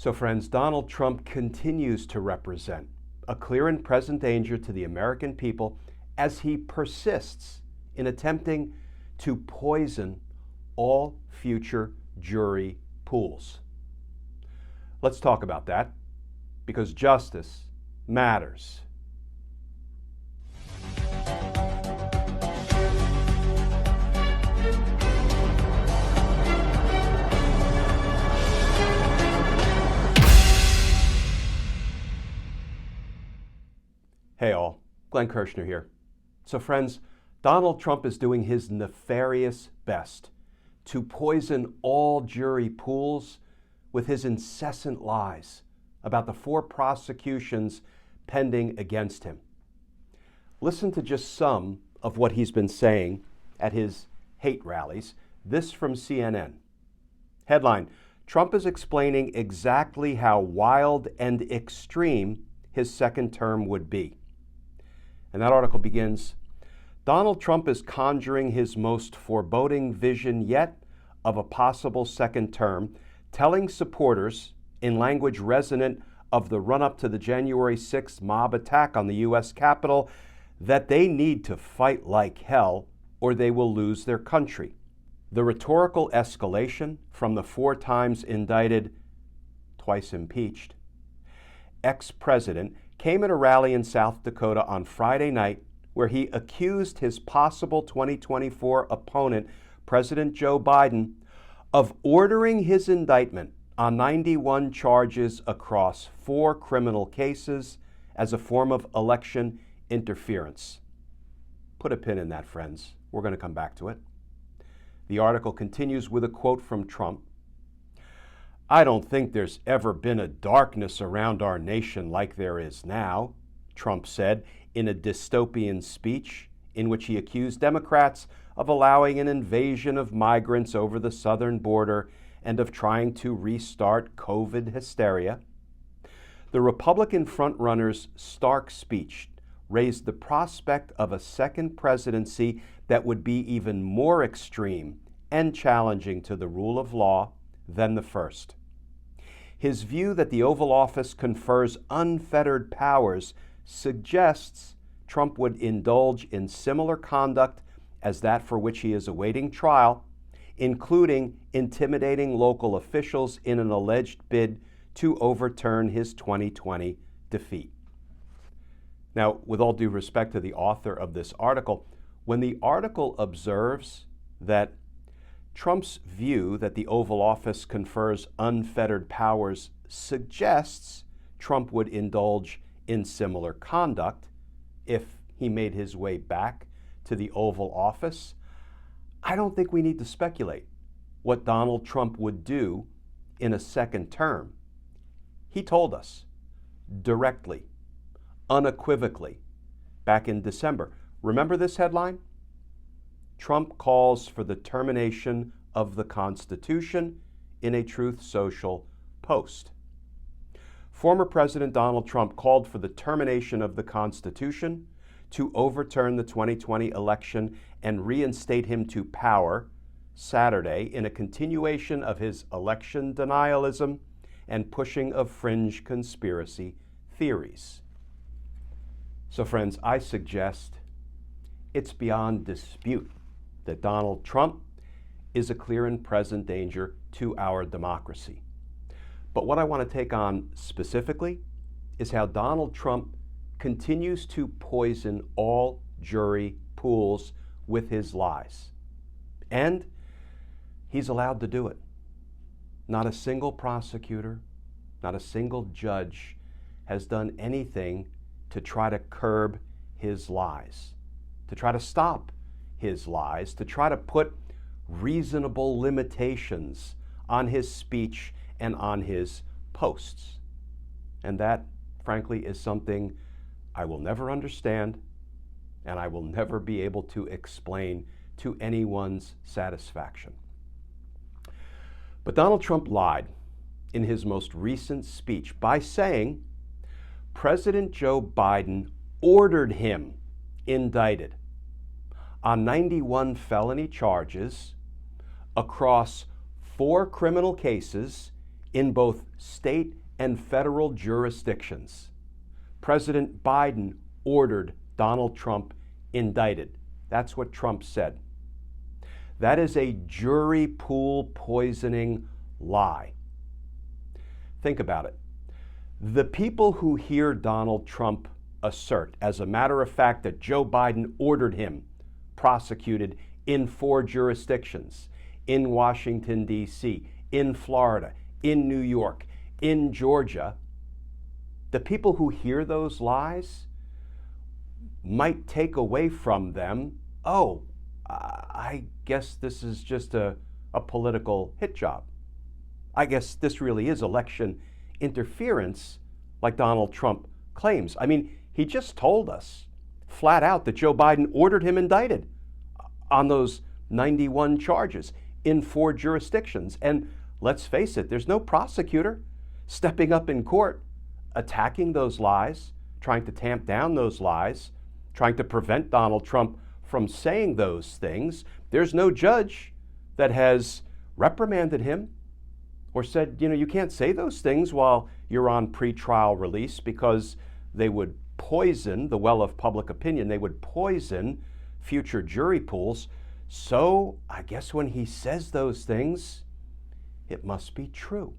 So friends, Donald Trump continues to represent a clear and present danger to the American people as he persists in attempting to poison all future jury pools. Let's talk about that, because justice matters. Hey all, Glenn Kirshner here. So friends, Donald Trump is doing his nefarious best to poison all jury pools with his incessant lies about the 4 prosecutions pending against him. Listen to just some of what he's been saying at his hate rallies. This from CNN. Headline: Trump is explaining exactly how wild and extreme his second term would be. And that article begins, Donald Trump is conjuring his most foreboding vision yet of a possible second term, telling supporters, in language resonant of the run-up to the January 6th mob attack on the U.S. Capitol, that they need to fight like hell or they will lose their country. The rhetorical escalation from the 4 times indicted, twice impeached, ex-president came at a rally in South Dakota on Friday night where he accused his possible 2024 opponent, President Joe Biden, of ordering his indictment on 91 charges across 4 criminal cases as a form of election interference. Put a pin in that, friends. We're going to come back to it. The article continues with a quote from Trump. I don't think there's ever been a darkness around our nation like there is now, Trump said in a dystopian speech in which he accused Democrats of allowing an invasion of migrants over the southern border and of trying to restart COVID hysteria. The Republican frontrunner's stark speech raised the prospect of a second presidency that would be even more extreme and challenging to the rule of law than the first. His view that the Oval Office confers unfettered powers suggests Trump would indulge in similar conduct as that for which he is awaiting trial, including intimidating local officials in an alleged bid to overturn his 2020 defeat. Now, with all due respect to the author of this article, when the article observes that Trump's view that the Oval Office confers unfettered powers suggests Trump would indulge in similar conduct if he made his way back to the Oval Office, I don't think we need to speculate what Donald Trump would do in a second term. He told us directly, unequivocally, back in December. Remember this headline? Trump calls for the termination of the Constitution in a Truth Social post. Former President Donald Trump called for the termination of the Constitution to overturn the 2020 election and reinstate him to power Saturday in a continuation of his election denialism and pushing of fringe conspiracy theories. So friends, I suggest it's beyond dispute that Donald Trump is a clear and present danger to our democracy. But what I want to take on specifically is how Donald Trump continues to poison all jury pools with his lies. And he's allowed to do it. Not a single prosecutor, not a single judge has done anything to try to curb his lies, to try to stop his lies, to try to put reasonable limitations on his speech and on his posts. And that, frankly, is something I will never understand and I will never be able to explain to anyone's satisfaction. But Donald Trump lied in his most recent speech by saying President Joe Biden ordered him indicted on 91 felony charges across 4 criminal cases in both state and federal jurisdictions. President Biden ordered Donald Trump indicted. That's what Trump said. That is a jury pool poisoning lie. Think about it. The people who hear Donald Trump assert, as a matter of fact, that Joe Biden ordered him prosecuted in 4 jurisdictions, in Washington, D.C., in Florida, in New York, in Georgia, the people who hear those lies might take away from them, oh, I guess this is just a political hit job. I guess this really is election interference like Donald Trump claims. I mean, he just told us flat out that Joe Biden ordered him indicted on those 91 charges in 4 jurisdictions. And let's face it, there's no prosecutor stepping up in court, attacking those lies, trying to tamp down those lies, trying to prevent Donald Trump from saying those things. There's no judge that has reprimanded him or said, you can't say those things while you're on pretrial release, because they would poison the well of public opinion. They would poison future jury pools. So I guess when he says those things, it must be true.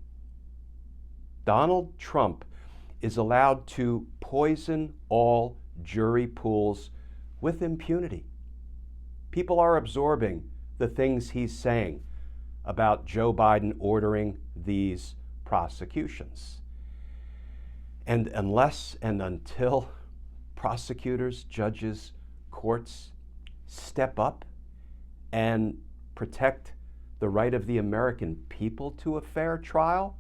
Donald Trump is allowed to poison all jury pools with impunity. People are absorbing the things he's saying about Joe Biden ordering these prosecutions. And unless and until prosecutors, judges, courts step up and protect the right of the American people to a fair trial,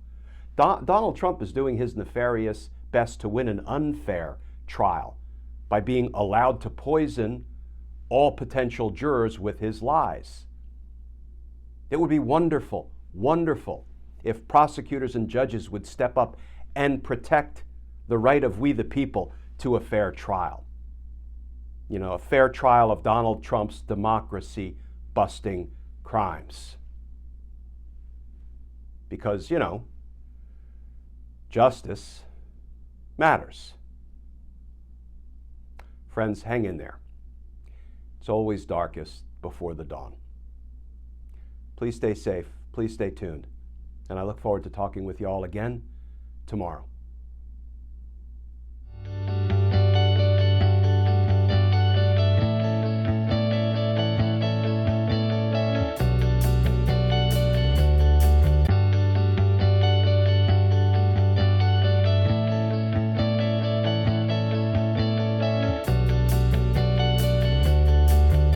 Donald Trump is doing his nefarious best to win an unfair trial by being allowed to poison all potential jurors with his lies. It would be wonderful, wonderful if prosecutors and judges would step up and protect the right of we the people to a fair trial. A fair trial of Donald Trump's democracy-busting crimes. Because, justice matters. Friends, hang in there. It's always darkest before the dawn. Please stay safe. Please stay tuned. And I look forward to talking with you all again tomorrow.